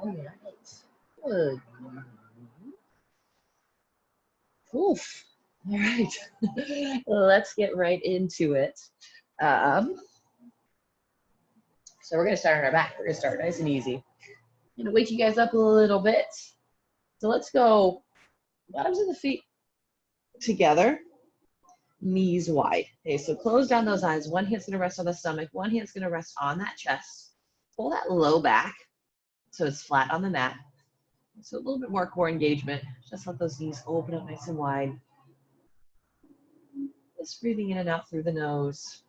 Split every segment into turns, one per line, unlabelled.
All right. Good. Oof. All right. Let's get right into it. Um, so we're going to start on our back. We're going to start nice and easy. I'm going to wake you guys up a little bit. So let's go bottoms of the feet together, knees wide. Okay, so close down those eyes. One hand's going to rest on the stomach. One hand's going to rest on that chest. Pull that low back so it's flat on the mat. So a little bit more core engagement. Just let those knees open up nice and wide. Just breathing in and out through the nose.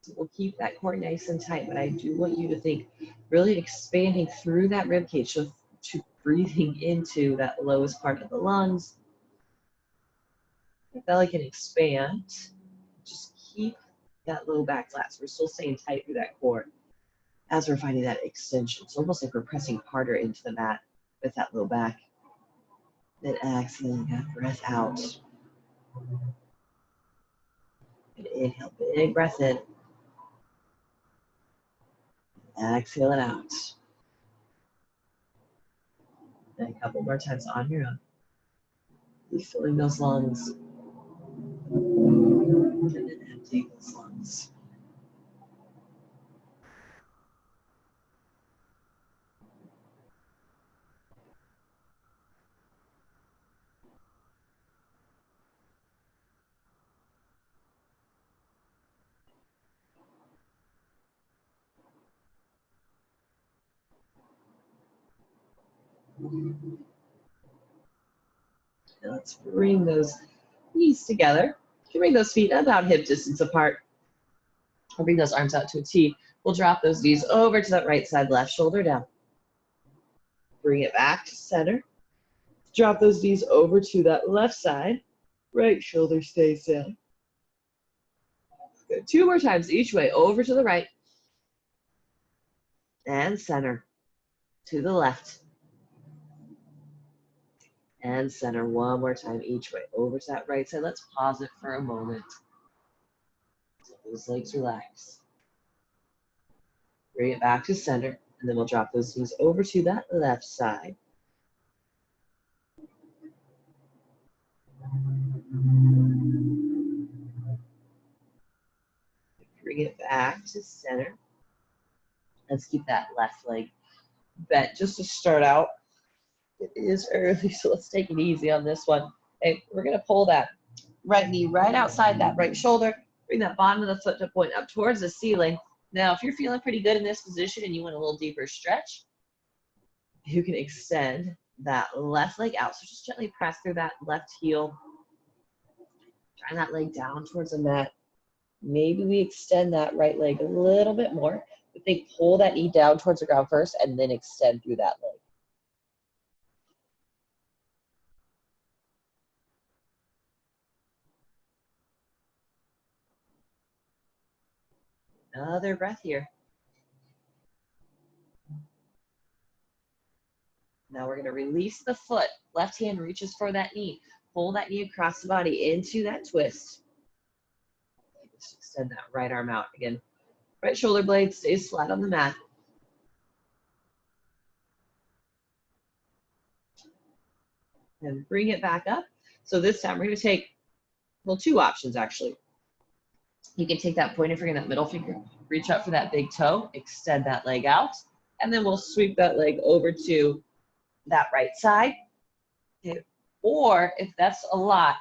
So we'll keep that core nice and tight, but I do want you to think really expanding through that rib cage, so to breathing into that lowest part of the lungs. The belly can expand. Just keep that low back flat. So we're still staying tight through that core as we're finding that extension. It's almost like we're pressing harder into the mat with that low back. Then exhaling that breath out. And inhale, big breath in. Exhale it out. And a couple more times on your own. Refilling those lungs. And then emptying those lungs. And let's bring those knees together. You can bring those feet about hip distance apart. Or bring those arms out to a T. We'll drop those knees over to that right side, left shoulder down. Bring it back to center. Drop those knees over to that left side. Right shoulder stays down. Good. 2 more times each way. Over to the right. And center. To the left. And center. 1 more time each way. Over to that right side. Let's pause it for a moment. Let those legs relax. Bring it back to center. And then we'll drop those knees over to that left side. Bring it back to center. Let's keep that left leg bent just to start out. It is early, so let's take it easy on this one. Okay, we're going to pull that right knee right outside that right shoulder. Bring that bottom of the foot to point up towards the ceiling. Now, if you're feeling pretty good in this position and you want a little deeper stretch, you can extend that left leg out. So just gently press through that left heel. Drawing that leg down towards the mat. Maybe we extend that right leg a little bit more. But think pull that knee down towards the ground first and then extend through that leg. Another breath here. Now we're going to release the foot. Left hand reaches for that knee. Pull that knee across the body into that twist. Just extend that right arm out. Again, right shoulder blade stays flat on the mat. And bring it back up. So this time we're going to take, well, 2 options actually. You can take that pointer finger, that middle finger, reach up for that big toe, extend that leg out, and then we'll sweep that leg over to that right side. Okay. Or if that's a lot,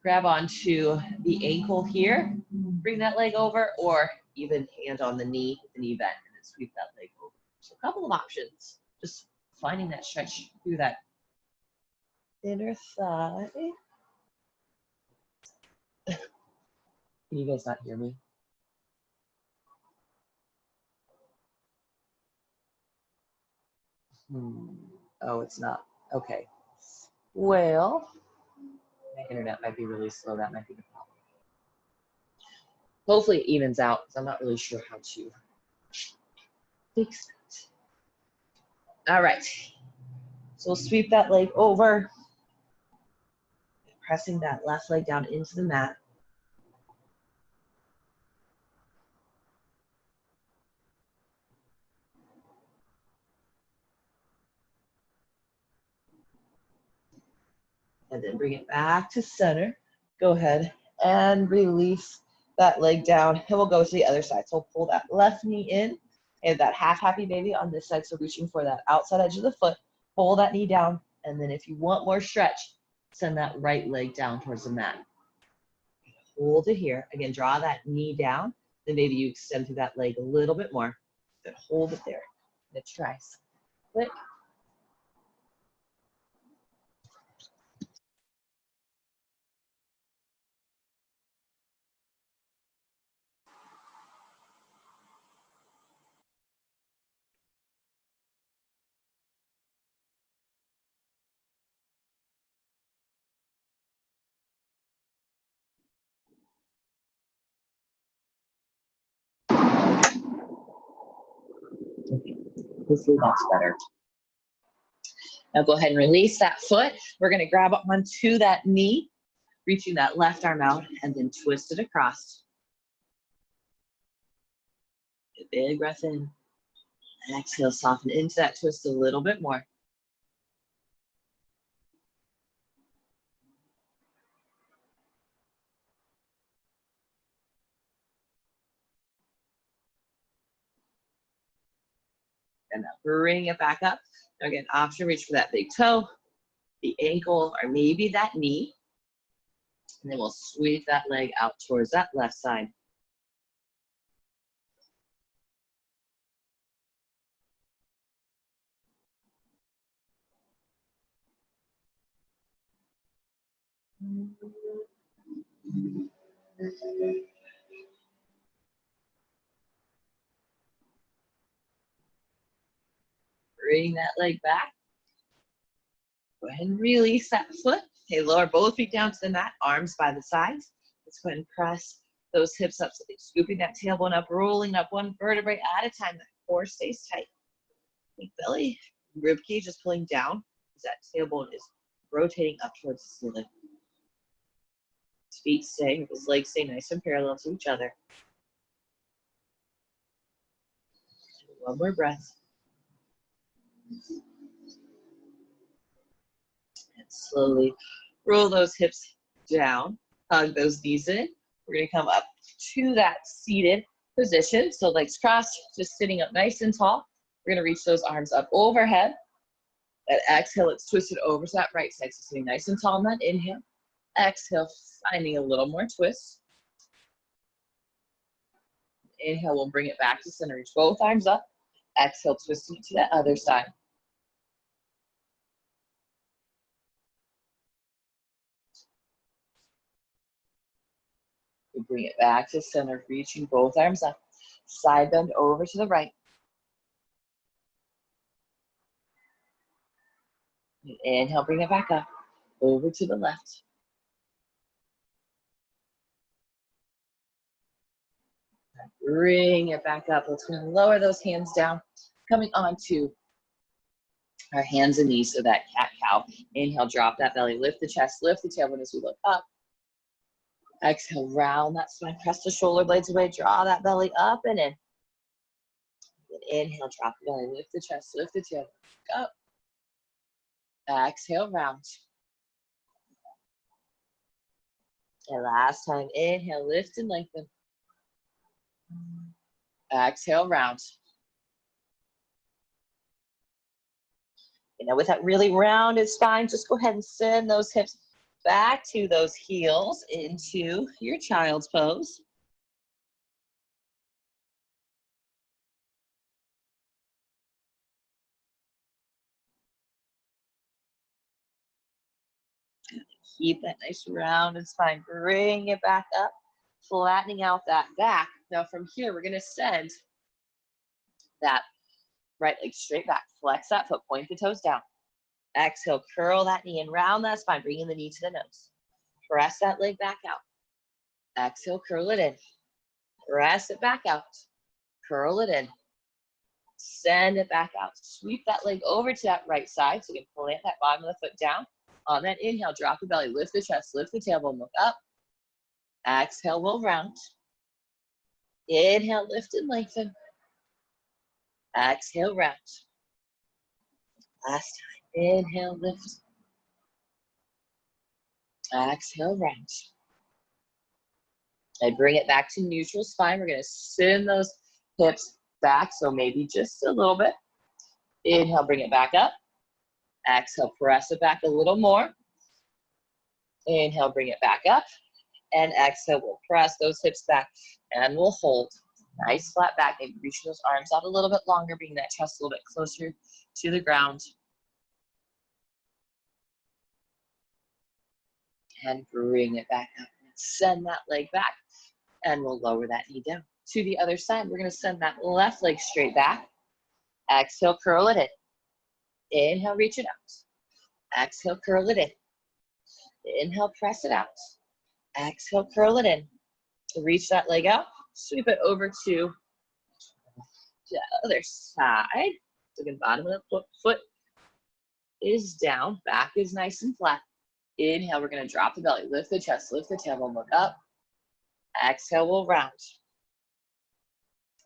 grab onto the ankle here, bring that leg over, or even hand on the knee bend, and then sweep that leg over. So a couple of options, just finding that stretch through that inner thigh. Can you guys not hear me? Oh, it's not. Okay. Well, my internet might be really slow. That might be the problem. Hopefully it evens out, because I'm not really sure how to fix it. All right. So we'll sweep that leg over, pressing that left leg down into the mat. And then bring it back to center. Go ahead and release that leg down, and we'll go to the other side. So pull that left knee in, and that half happy baby on this side, so reaching for that outside edge of the foot. Pull that knee down, and then if you want more stretch, send that right leg down towards the mat. Hold it here. Again, draw that knee down, then maybe you extend through that leg a little bit more. Then hold it there. Let's try. Click. Okay, hopefully that's better. Now go ahead and release that foot. We're gonna grab onto that knee, reaching that left arm out, and then twist it across. A big breath in. And exhale, soften into that twist a little bit more. And now bring it back up. Now again, option, reach for that big toe, the ankle, or maybe that knee. And then we'll sweep that leg out towards that left side. Bring that leg back. Go ahead and release that foot. Okay, lower both feet down to the mat, arms by the sides. Let's go ahead and press those hips up, so they're scooping that tailbone up, rolling up one vertebrae at a time. That core stays tight. Think belly, rib cage is pulling down as that tailbone is rotating up towards the ceiling. His feet stay, his legs stay nice and parallel to each other. One more breath. And slowly roll those hips down, hug those knees in. We're gonna come up to that seated position. So legs crossed, just sitting up nice and tall. We're gonna reach those arms up overhead. That exhale, let's twist it over to that right side. So sitting nice and tall on that inhale. Exhale, finding a little more twist. Inhale, we'll bring it back to center. Reach both arms up. Exhale, twisting it to that other side. We bring it back to center, reaching both arms up. Side bend over to the right. Inhale, bring it back up. Over to the left. Bring it back up. Let's go and lower those hands down. Coming onto our hands and knees, so that cat-cow. Inhale, drop that belly, lift the chest, lift the tailbone as we look up. Exhale, round that spine, press the shoulder blades away, draw that belly up and in. And inhale, drop the belly, lift the chest, lift the tailbone, up. Exhale, round. And last time, inhale, lift and lengthen. Exhale, round. You know, with that really rounded spine, just go ahead and send those hips back to those heels into your child's pose. Keep that nice rounded spine. Bring it back up, flattening out that back. Now from here, we're gonna send that right leg straight back. Flex that foot, point the toes down. Exhale, curl that knee and round that spine, bringing the knee to the nose. Press that leg back out. Exhale, curl it in. Press it back out. Curl it in. Send it back out. Sweep that leg over to that right side so you can plant that bottom of the foot down. On that inhale, drop the belly, lift the chest, lift the tailbone, look up. Exhale, we'll round. Inhale, lift and lengthen. Exhale, round. Last time. Inhale, lift. Exhale, round. And bring it back to neutral spine. We're going to send those hips back, so maybe just a little bit. Inhale, bring it back up. Exhale, press it back a little more. Inhale, bring it back up. And exhale, we'll press those hips back and we'll hold. Nice flat back. Maybe reach those arms out a little bit longer, bring that chest a little bit closer to the ground. And bring it back up. Send that leg back. And we'll lower that knee down. To the other side, we're going to send that left leg straight back. Exhale, curl it in. Inhale, reach it out. Exhale, curl it in. Inhale, press it out. Exhale, curl it in. Reach that leg out. Sweep it over to the other side. So the bottom of the foot is down. Back is nice and flat. Inhale, we're going to drop the belly. Lift the chest, lift the tailbone, look up. Exhale, we'll round.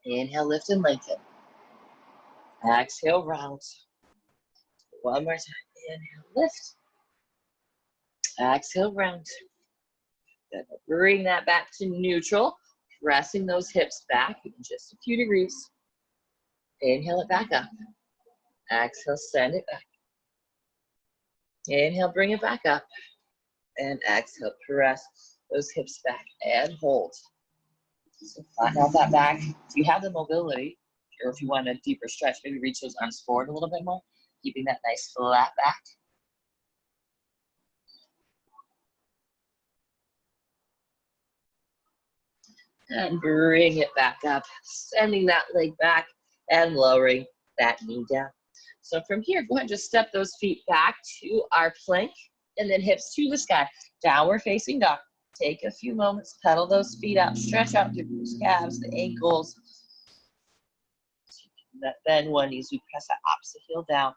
Inhale, lift and lengthen. Exhale, round. One more time. Inhale, lift. Exhale, round. Good. Bring that back to neutral. Pressing those hips back in just a few degrees. Inhale it back up. Exhale, send it back. Inhale, bring it back up. And exhale, press those hips back and hold. So flatten out that back. If you have the mobility, or if you want a deeper stretch, maybe reach those arms forward a little bit more, keeping that nice flat back. And bring it back up, sending that leg back and lowering that knee down. So from here, go ahead and just step those feet back to our plank and then hips to the sky. Downward facing dog. Take a few moments, pedal those feet out, stretch out through the calves, the ankles. That bend one knee as we press that opposite heel down.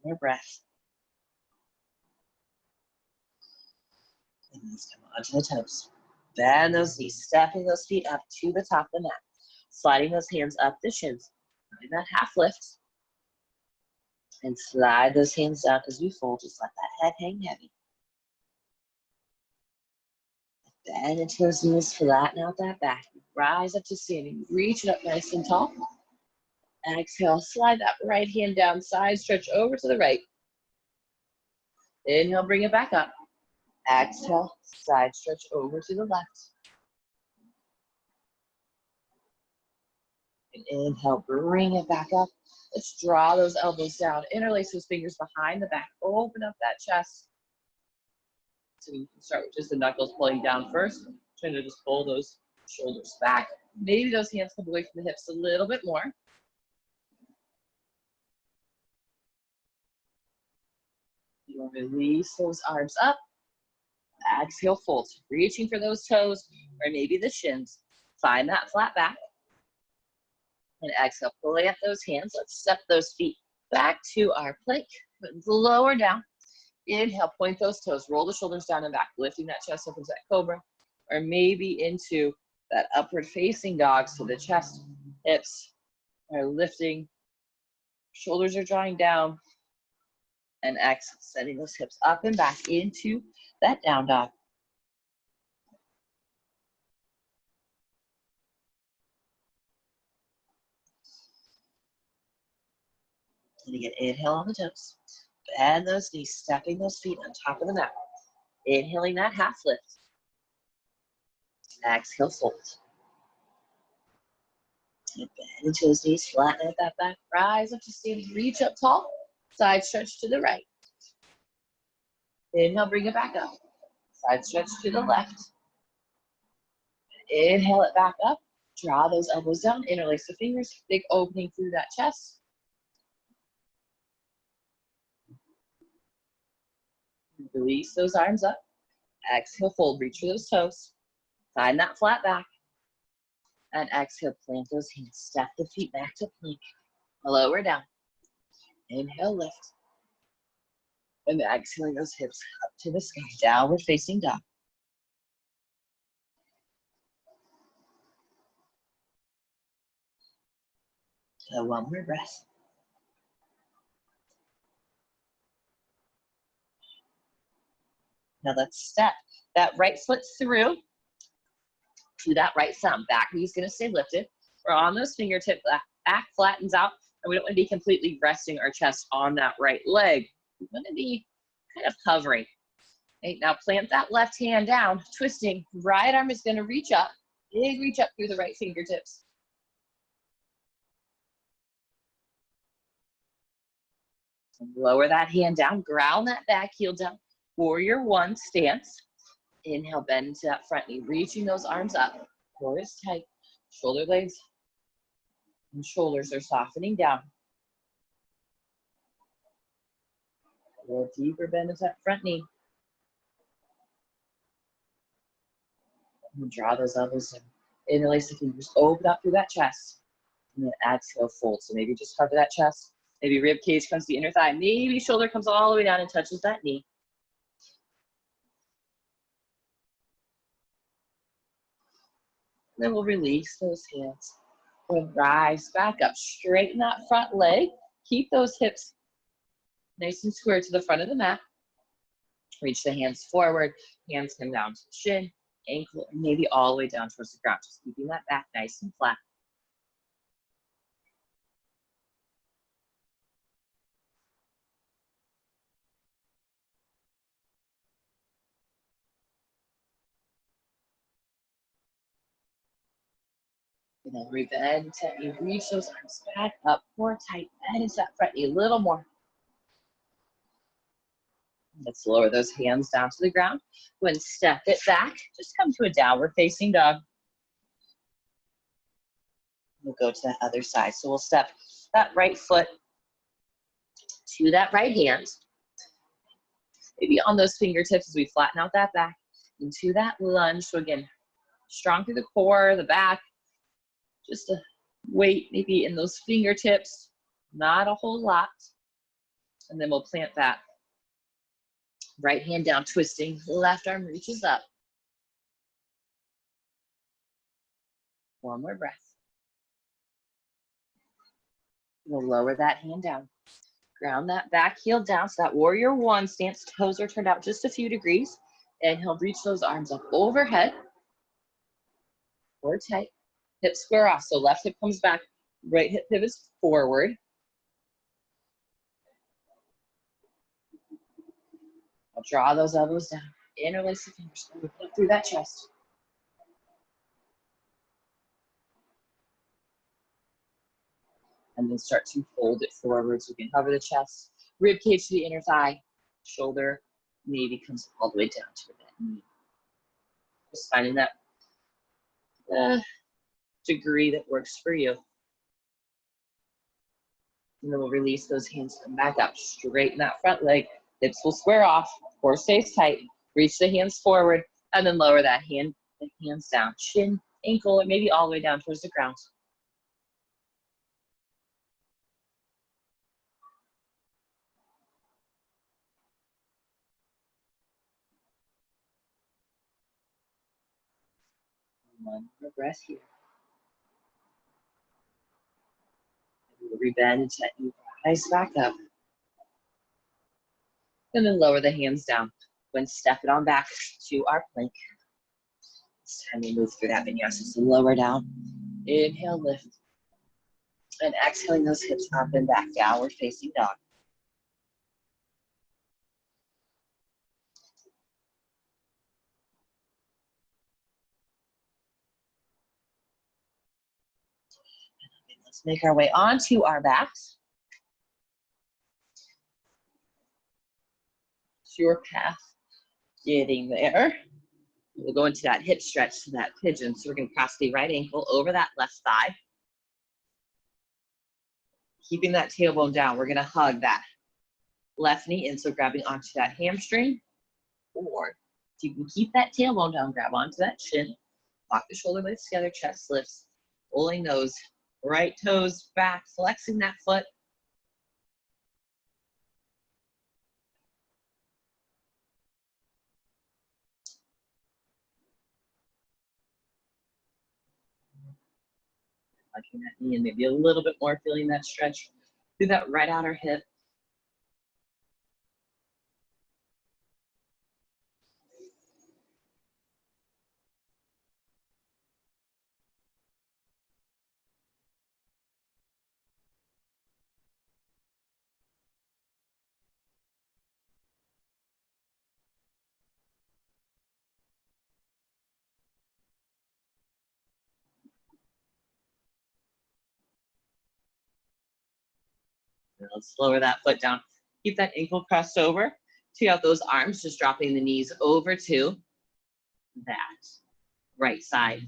One more breath. And let's come onto the toes. Bend those knees, stepping those feet up to the top of the mat. Sliding those hands up the shins. Find that half lift. And slide those hands down as we fold. Just let that head hang heavy. Bend into those knees, flatten out that back. Rise up to standing. Reach it up nice and tall. Exhale, slide that right hand down, side stretch over to the right. Inhale, bring it back up. Exhale, side stretch over to the left. And inhale, bring it back up. Let's draw those elbows down. Interlace those fingers behind the back. Open up that chest. So you can start with just the knuckles pulling down first. Trying to just pull those shoulders back. Maybe those hands come away from the hips a little bit more. You'll release those arms up. Exhale, fold. Reaching for those toes or maybe the shins. Find that flat back. And exhale, plant those hands. Let's step those feet back to our plank. Lower down. Inhale, point those toes. Roll the shoulders down and back. Lifting that chest up into that cobra. Or maybe into that upward facing dog. So the chest, hips are lifting. Shoulders are drawing down. And exhale, sending those hips up and back into that down dog. And again, inhale on the toes. Bend those knees, stepping those feet on top of the mat. Inhaling that half lift. Exhale, fold. And bend into those knees, flatten out that back. Rise up to standing, reach up tall. Side stretch to the right. Inhale, bring it back up. Side stretch to the left. Inhale it back up. Draw those elbows down, interlace the fingers, big opening through that chest. Release those arms up. Exhale, fold, reach for those toes. Find that flat back. And exhale, plant those hands. Step the feet back to plank. Lower down. Inhale, lift. And exhaling those hips up to the sky. Downward facing dog. So one more breath. Now let's step that right foot through to that right thumb. Back knee's gonna stay lifted. We're on those fingertips, back flattens out, and we don't wanna be completely resting our chest on that right leg. We wanna be kind of hovering. Okay, now plant that left hand down, twisting. Right arm is gonna reach up, big reach up through the right fingertips. Lower that hand down, ground that back heel down. Warrior one stance. Inhale, bend into that front knee, reaching those arms up. Core is tight, shoulder blades and shoulders are softening down. A little deeper bend into that front knee. And draw those elbows in. Interlace the fingers, open up through that chest. And then exhale, fold. So maybe just cover that chest. Maybe rib cage comes to the inner thigh. Maybe shoulder comes all the way down and touches that knee. Then we'll release those hands. We'll rise back up, straighten that front leg. Keep those hips nice and square to the front of the mat. Reach the hands forward, hands come down to the shin, ankle, or maybe all the way down towards the ground. Just keeping that back nice and flat. And then rebend, you reach those arms back up, more tight, bend into that front knee a little more. Let's lower those hands down to the ground. Go ahead and step it back. Just come to a downward facing dog. We'll go to that other side. So we'll step that right foot to that right hand. Maybe on those fingertips as we flatten out that back into that lunge. So again, strong through the core, the back. Just a weight maybe in those fingertips, not a whole lot. And then we'll plant that right hand down, twisting. Left arm reaches up. One more breath. We'll lower that hand down. Ground that back heel down. So that warrior one stance, toes are turned out just a few degrees. And he'll reach those arms up overhead. Core tight. Hip square off. So left hip comes back, right hip pivots forward. I'll draw those elbows down. Interlace the fingers. Open up through that chest. And then start to fold it forward so we can cover the chest. Rib cage to the inner thigh. Shoulder maybe comes all the way down to that knee. Just finding that degree that works for you. And then we'll release those hands, come back up, straighten that front leg. Hips will square off, core stays tight. Reach the hands forward, and then lower that hand, the hands down. Shin, ankle, and maybe all the way down towards the ground. One more breath here. We'll rebend and gently rise back up. And then lower the hands down. When step it on back to our plank. It's time to move through that vinyasa. So lower down. Inhale, lift. And exhaling those hips up and back. Downward facing dog. Let's make our way onto our backs. It's your path getting there. We'll go into that hip stretch to that pigeon. So we're going to cross the right ankle over that left thigh. Keeping that tailbone down, we're going to hug that left knee in. So grabbing onto that hamstring. Or if you can keep that tailbone down, grab onto that shin. Lock the shoulder blades together, chest lifts. Pulling those right toes back, flexing that foot. Tucking that knee and maybe a little bit more, feeling that stretch through that right outer hip. And let's lower that foot down. Keep that ankle crossed over. Take out those arms, just dropping the knees over to that right side.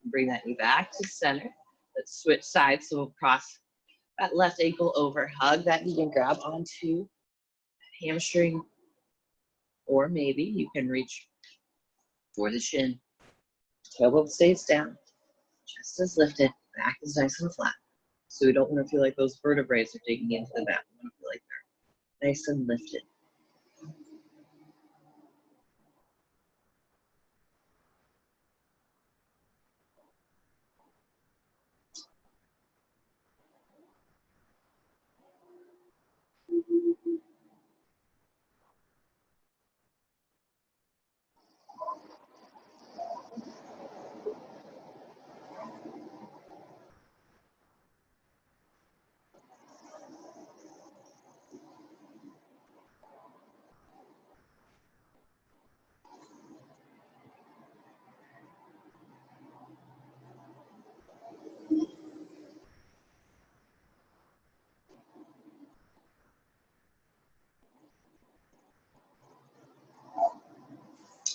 Bring that knee back to center. Let's switch sides. So we'll cross that left ankle over, hug that knee and grab onto that hamstring. Or maybe you can reach for the shin. Tailbone stays down. Chest is lifted. Back is nice and flat. So we don't want to feel like those vertebrae are digging into the back. We want to feel like they're nice and lifted.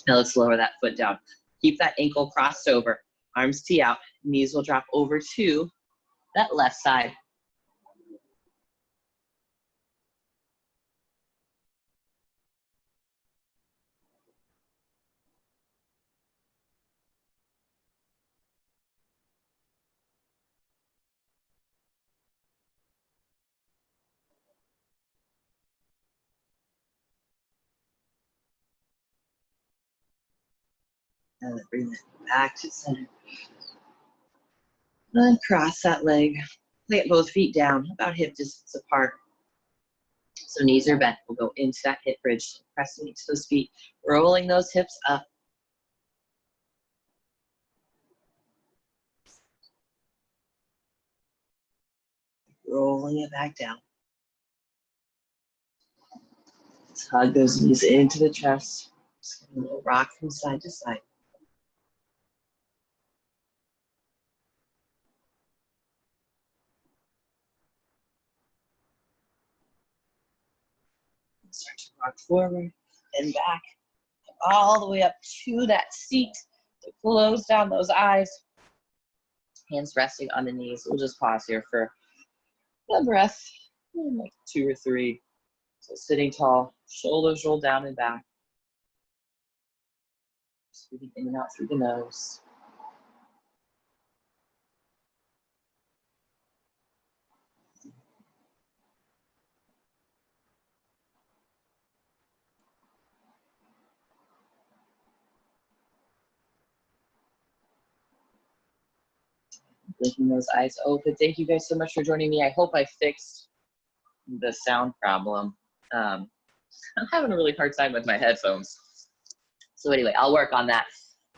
Now let's lower that foot down. Keep that ankle crossed over. Arms tee out. Knees will drop over to that left side. And then bring it back to center. And cross that leg. Plant both feet down, about hip distance apart. So knees are bent. We'll go into that hip bridge, pressing into those feet, rolling those hips up. Rolling it back down. Let's hug those knees into the chest. Just a little rock from side to side. Start to rock forward and back, all the way up to that seat. To close down those eyes. Hands resting on the knees. We'll just pause here for a breath, like 2 or 3. So sitting tall, shoulders roll down and back. Just breathing in and out through the nose. Blinking those eyes open. Thank you guys so much for joining me. I hope I fixed the sound problem. I'm having a really hard time with my headphones. So anyway, I'll work on that.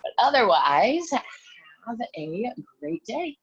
But otherwise, have a great day.